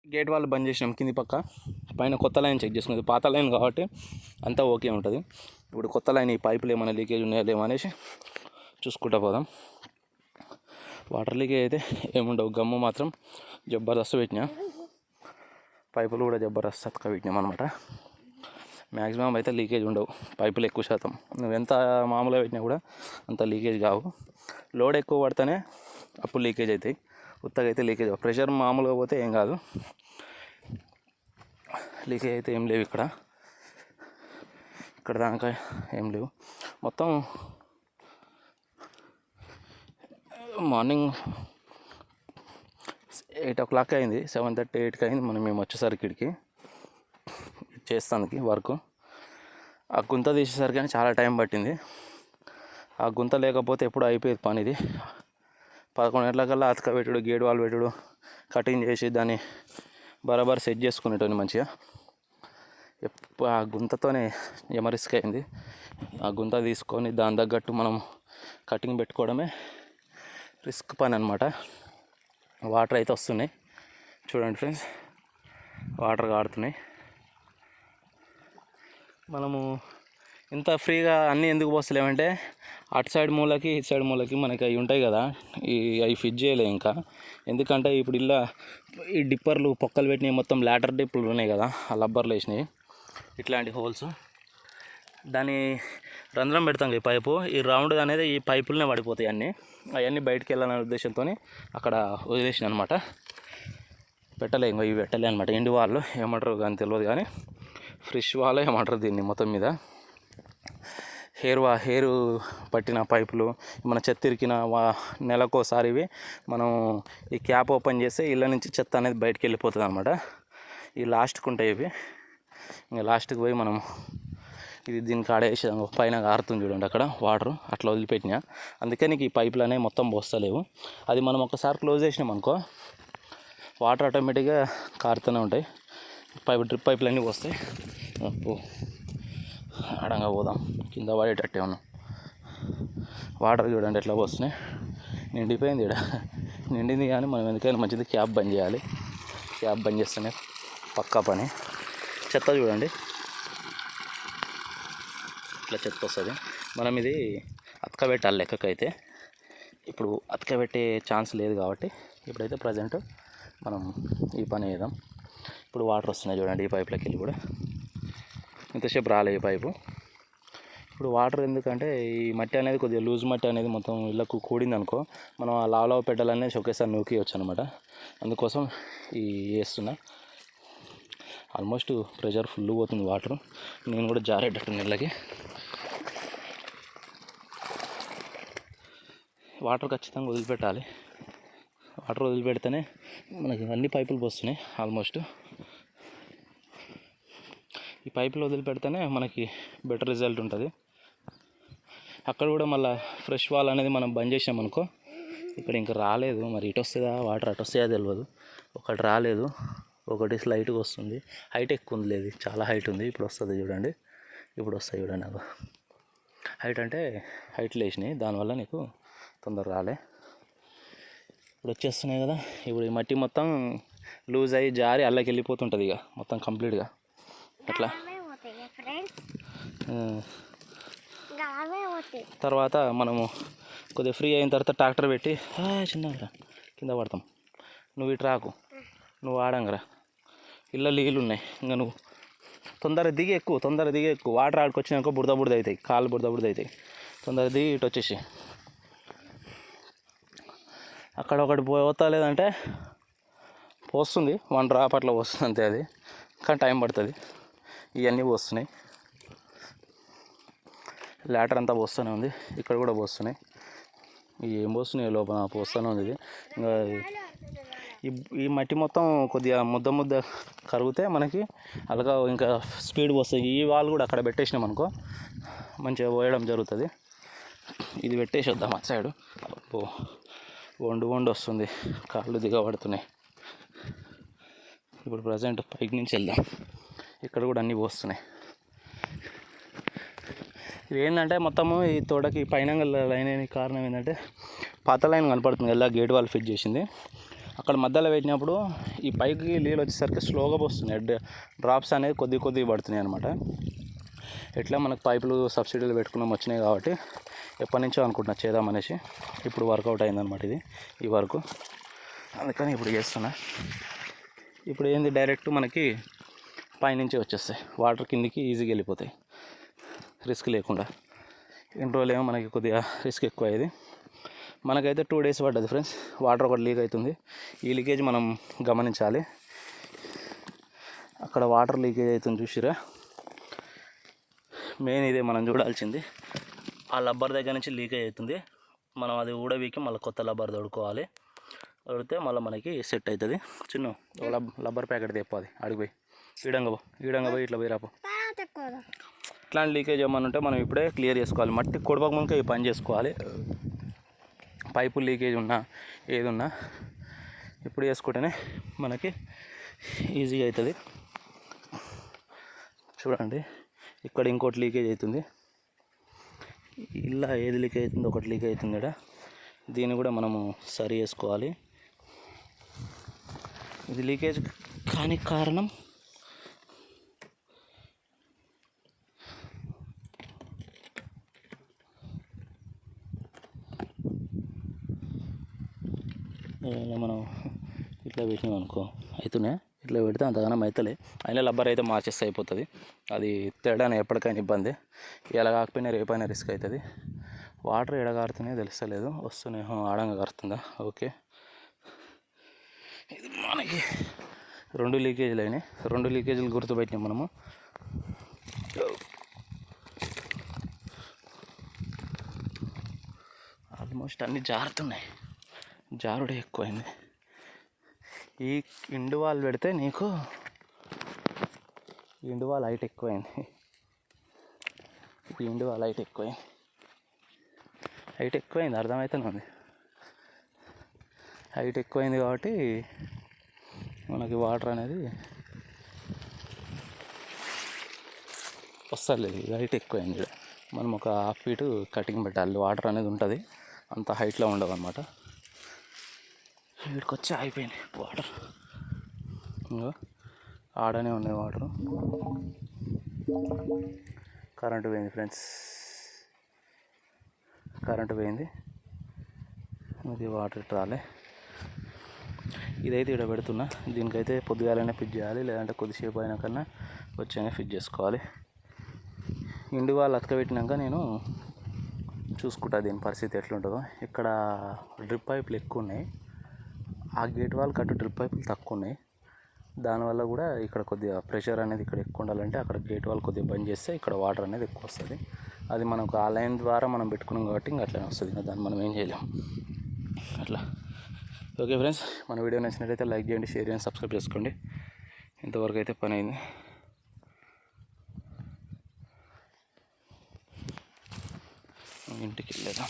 Gate వాళ్ళు బంద్ చేసినాం కింది పక్క. పైన కొత్త లైన్ చెక్ చేసుకున్నది, పాత లైన్ కాబట్టి అంతా ఓకే ఉంటుంది. ఇప్పుడు కొత్త లైన్ ఈ పైపులు ఏమైనా లీకేజ్ ఉన్నాయో లేమో అనేసి చూసుకుంటా పోదాం. వాటర్ లీకేజ్ అయితే ఏముండవు, గమ్ము మాత్రం జబర్దస్త్ పెట్టినా, పైపులు కూడా జబర్దస్త్ అతక పెట్టినాం అనమాట. మ్యాక్సిమం అయితే లీకేజ్ ఉండవు, పైపులు ఎక్కువ శాతం. నువ్వు ఎంత మామూలుగా పెట్టినా కూడా అంత లీకేజ్ కావు. లోడ్ ఎక్కువ పడితేనే అప్పుడు లీకేజ్ అవుతాయి, ఉత్తగా అయితే లీకేజ్. ప్రెషర్ మామూలుగా పోతే ఏం కాదు, లీకేజ్ అయితే ఏం లేవు. ఇక్కడ దాకా ఏం లేవు. మొత్తం మార్నింగ్ 8 o'clock అయింది, 7:30 8కి అయింది మేము వచ్చేసరికి ఇక్కడికి చేస్తానికి వర్క్. ఆ గుంత తీసేసరికి కానీ చాలా టైం పట్టింది. ఆ గుంత లేకపోతే ఎప్పుడు అయిపోయేది పని. ఇది 11 గంటలకల్లా అతక పెట్టుడు, గేట్ వాల్ పెట్టుడు, కటింగ్ చేసి దాన్ని బరాబర్ సెట్ చేసుకునేటోని మంచిగా. ఆ గుంతతోనే రిస్క్ అయింది. ఆ గుంత తీసుకొని దాని తగ్గట్టు మనం కటింగ్ పెట్టుకోవడమే రిస్క్ పని అనమాట. వాటర్ అయితే వస్తున్నాయి చూడండి ఫ్రెండ్స్, వాటర్ కారుతున్నాయి. మనము ఇంత ఫ్రీగా అన్నీ ఎందుకు పోస్తలేమంటే, అటు సైడ్ మూలకి ఇటు సైడ్ మూలకి మనకి అవి ఉంటాయి కదా, అవి ఫిట్ చేయలే ఇంకా. ఎందుకంటే ఇప్పుడు ఇలా ఈ డిప్పర్లు పొక్కలు పెట్టినవి మొత్తం లాటర్ డిప్పులు ఉన్నాయి కదా, ఆ లబ్బర్లు వేసినాయి ఇట్లాంటి హోల్స్. దాని రంధ్రం పెడతాం ఈ పైపు, ఈ రౌండ్ అనేది ఈ పైపులనే పడిపోతాయి అవన్నీ బయటికి వెళ్ళాలనే ఉద్దేశంతో అక్కడ వదిలేసిన అనమాట. పెట్టలే, ఇంకా ఇవి పెట్టలే అనమాట. ఎండు వాళ్ళు ఏమంటారు కానీ తెలియదు, కానీ ఫ్రెష్ వాళ్ళు ఏమంటారు దీన్ని. మొత్తం మీద హెయిర్ పట్టిన పైపులు, మన చెత్త ఇరికిన నెలకోసారి ఇవి మనం ఈ క్యాప్ ఓపెన్ చేస్తే ఇళ్ళ నుంచి చెత్త అనేది బయటికి వెళ్ళిపోతుంది అనమాట. ఈ లాస్ట్కి ఉంటాయి ఇవి. ఇంకా లాస్ట్కి పోయి మనం ఇది దీనికి ఆడేసి పైన కారుతుంది చూడండి అక్కడ వాటర్, అట్లా వదిలిపెట్టినా. అందుకే నీకు ఈ పైపులు అనేవి మొత్తం పోస్తలేవు. అది మనం ఒకసారి క్లోజ్ చేసినాం అనుకో, వాటర్ ఆటోమేటిక్గా కారుతూనే ఉంటాయి. డ్రిప్ పైపులు అన్నీ పోస్తాయి. ఆడంగా పోదాం, కింద పడేటట్టే ఉన్నాం. వాటర్ చూడండి ఎట్లా పోస్తున్నాయి, నిండిపోయింది. నిండింది కానీ మనం ఎందుకైనా మంచిది క్యాప్ బంద్ చేయాలి. క్యాప్ బంద్ చేస్తేనే పక్కా పని. చెత్త చూడండి ఇట్లా చెత్త వస్తుంది. మనం ఇది అతక పెట్టాలి లెక్కకైతే. ఇప్పుడు అతక పెట్టే ఛాన్స్ లేదు కాబట్టి ఇప్పుడైతే ప్రజెంట్ మనం ఈ పని చేద్దాం. ఇప్పుడు వాటర్ వస్తున్నాయి చూడండి ఈ పైపులకి వెళ్ళి కూడా. ఇంతసేపు రాలే ఈ పైపు. ఇప్పుడు వాటర్ ఎందుకంటే ఈ మట్టి అనేది కొద్దిగా లూజ్ మట్టి అనేది మొత్తం ఇళ్ళకు కూడింది అనుకో, మనం ఆ లావ్ పెట్టాలనేసి ఒకేసారి నూకియొచ్చు అనమాట. అందుకోసం ఈ వేస్తున్నా. ఆల్మోస్ట్ ప్రెషర్ ఫుల్ పోతుంది వాటర్. నేను కూడా జారేటట్టు నీళ్ళకి. వాటర్ ఖచ్చితంగా వదిలిపెట్టాలి. వాటర్ వదిలిపెడితేనే మనకి అన్ని పైపులు పోస్తున్నాయి ఆల్మోస్ట్. ఈ పైపులు వదిలిపెడితేనే మనకి బెటర్ రిజల్ట్ ఉంటుంది. అక్కడ కూడా మళ్ళీ ఫ్రెష్ వాల్ అనేది మనం బంద్ చేసామనుకో, ఇక్కడ ఇంకా రాలేదు. మరి ఇటు వస్తుందా వాటర్ అటు వస్తుందా తెలియదు. ఒకటి రాలేదు, ఒకటి స్లైట్గా వస్తుంది. హైట్ ఎక్కువ ఉంది, లేదు చాలా హైట్ ఉంది. ఇప్పుడు వస్తుంది చూడండి, ఇప్పుడు వస్తాయి చూడండి. నాకు హైట్ అంటే హైట్లు వేసినాయి, దానివల్ల నీకు తొందర రాలే. ఇప్పుడు వచ్చేస్తున్నాయి కదా. ఇప్పుడు ఈ మట్టి మొత్తం లూజ్ అయ్యి జారి అల్లకి వెళ్ళిపోతుంటుంది ఇక మొత్తం కంప్లీట్గా. అట్లా తర్వాత మనము కొద్దిగా ఫ్రీ అయిన తర్వాత ట్రాక్టర్ పెట్టి చిన్నగా కింద పడతాం. నువ్వు ఇటు రాకు, నువ్వు ఆడంగరా, ఇళ్ళ నీళ్ళు ఉన్నాయి. ఇంకా నువ్వు తొందరగా దిగి ఎక్కువ. వాటర్ ఆడుకొచ్చినాక బురద అవుతాయి, కాళ్ళు బురద అవుతాయి. తొందరగా దిగి ఇటు వచ్చేసి అక్కడ ఒకటి పోతా, లేదంటే పోస్తుంది 1 డ్రాప్ అట్లా వస్తుంది అంతే. అది కానీ టైం పడుతుంది. ఇవన్నీ పోస్తున్నాయి, లాటర్ అంతా పోస్తూనే ఉంది. ఇక్కడ కూడా పోస్తున్నాయి. ఏం పోస్తున్నాయి లోపల పోస్తూనే ఉంది. ఇది ఇంకా ఈ మట్టి మొత్తం కొద్దిగా ముద్ద కరిగితే మనకి అలాగా ఇంకా స్పీడ్ పోస్తుంది. ఈ వాల్ కూడా అక్కడ పెట్టేసినాం అనుకో మంచిగా పోయడం జరుగుతుంది. ఇది పెట్టేసి వద్దాం అటు సైడు. వండు వస్తుంది, కాళ్ళు దిగబడుతున్నాయి. ఇప్పుడు ప్రజెంట్ పైకి నుంచి వెళ్దాం. ఇక్కడ కూడా అన్నీ పోస్తున్నాయి. ఇది ఏంటంటే మొత్తము ఈ తోటకి పైన లైన్ అయిన కారణం ఏంటంటే పాత లైన్ కనపడుతుంది కదా, గేట్ వాల్ ఫిట్ చేసింది. అక్కడ మధ్యలో పెట్టినప్పుడు ఈ పైకి నీళ్ళు వచ్చేసరికి స్లోగా వస్తున్నాయి, డ్రాప్స్ అనేది కొద్ది పడుతున్నాయి అనమాట. ఎట్లా మనకు పైపులు సబ్సిడీలు పెట్టుకున్నాం వచ్చినాయి కాబట్టి ఎప్పటి నుంచో అనుకుంటున్నా చేద్దామనేసి, ఇప్పుడు వర్కౌట్ అయిందనమాట ఇది ఈ వర్క్. అందుకని ఇప్పుడు చేస్తున్నా. ఇప్పుడు ఏంది డైరెక్ట్ మనకి పైనుంచి వచ్చేస్తాయి, వాటర్ కిందికి ఈజీగా వెళ్ళిపోతాయి రిస్క్ లేకుండా. ఇన్ని రోజులు ఏమో మనకి కొద్దిగా రిస్క్ ఎక్కువ అయ్యేది. మనకైతే 2 days పడ్డది ఫ్రెండ్స్. వాటర్ ఒకటి లీక్ అవుతుంది, ఈ లీకేజ్ మనం గమనించాలి. అక్కడ వాటర్ లీకేజ్ అవుతుంది చూసిరా, మెయిన్ ఇదే మనం చూడాల్సింది. ఆ లబ్బర్ దగ్గర నుంచి లీకేజ్ అవుతుంది, మనం అది ఊడవీకి మళ్ళీ కొత్త లబ్బర్ తోడుకోవాలి. తోడితే మళ్ళీ మనకి సెట్ అవుతుంది. చిన్న లబ్బర్ ప్యాకెట్ తెప్పాలి, అడిగిపోయి ఈడంగా పోయి ఇట్లా పోయి రాపో. ఇట్లాంటి లీకేజ్ ఏమన్నా ఉంటే మనం ఇప్పుడే క్లియర్ చేసుకోవాలి. మట్టి కొడవక ముందుకే ఈ పని చేసుకోవాలి. పైపు లీకేజ్ ఉన్నా ఏది ఉన్నా ఇప్పుడు చేసుకుంటేనే మనకి ఈజీగా అవుతుంది. చూడండి, ఇక్కడ ఇంకోటి లీకేజ్ అవుతుంది, ఇలా ఏది లీకేజ్ అవుతుందో ఒకటి లీకేజ్ అవుతుంది ఇక్కడ. దీన్ని కూడా మనము సరి చేసుకోవాలి. ఇది లీకేజ్ కాని కారణం మనం ఇట్లా పెట్టినాం అనుకో అవుతున్నాయి, ఇట్లా పెడితే అంతగానం అవుతలే. అయినా లబ్బర్ అయితే మార్చేస్తే అయిపోతుంది. అది తేడానే ఎప్పటికైనా ఇబ్బంది, ఇలా కాకపోయినా రేపైనా రిస్క్ అవుతుంది. వాటర్ ఎడగారుతున్నాయో తెలుస్తలేదు, వస్తున్నాయి. ఆడంగా కారుతుందా? ఓకే. ఇది మనకి 2 లీకేజీలు అయినాయి. 2 లీకేజీలు గుర్తుపెట్టినాం మనము. ఆల్మోస్ట్ అన్నీ జారుతున్నాయి, జారుడే ఎక్కువైంది. ఈ ఇండు వాల్ పెడితే నీకు ఇండు వాల్ హైట్ ఎక్కువైంది. ఈ ఇండు వాల్ హైట్ ఎక్కువైంది అర్థమవుతూనే ఉంది. హైట్ ఎక్కువైంది కాబట్టి మనకి వాటర్ అనేది వస్తలేదు. హైట్ ఎక్కువైంది. మనం ఒక 1/2 feet కటింగ్ పెట్టాలి, వాటర్ అనేది ఉంటుంది, అంత హైట్లో ఉండవు అనమాట. వీడికి వచ్చి ఆగిపోయింది వాటర్, ఆడనే ఉన్నాయి వాటరు. కరెంటు పోయింది ఫ్రెండ్స్, కరెంటు పోయింది. ఇది వాటర్ రాలే. ఇదైతే ఇక్కడ పెడుతున్నా, దీనికైతే పొద్దుగాలనే ఫిట్ చేయాలి, లేదంటే కొద్దిసేపు అయినా కన్నా వచ్చైనా ఫిట్ చేసుకోవాలి. ఇండి వాళ్ళు అతకబెట్టినాక నేను చూసుకుంటా దీని పరిస్థితి ఎట్లుంటుందో. ఇక్కడ డ్రిప్ పైపులు ఎక్కువ ఉన్నాయి, ఆ గేట్ వాల్ కట్టు డ్రిప్ పైపులు తక్కువ ఉన్నాయి. దానివల్ల కూడా ఇక్కడ కొద్దిగా ప్రెషర్ అనేది ఇక్కడ ఎక్కువ ఉండాలంటే అక్కడ గేట్ వాల్ కొద్దిగా బంద్ చేస్తే ఇక్కడ వాటర్ అనేది ఎక్కువ వస్తుంది. అది మనకు ఆ లైన్ ద్వారా మనం పెట్టుకున్నాం కాబట్టి ఇంకా అట్లనే వస్తుంది, ఇంకా దాన్ని మనం ఏం చేయలేము అట్లా. ఓకే ఫ్రెండ్స్, మన వీడియో నచ్చినట్లయితే లైక్ చేయండి, షేర్ చేయండి, సబ్స్క్రైబ్ చేసుకోండి. ఇంతవరకు అయితే పని అయింది. ఇంటికి వెళ్ళేదా.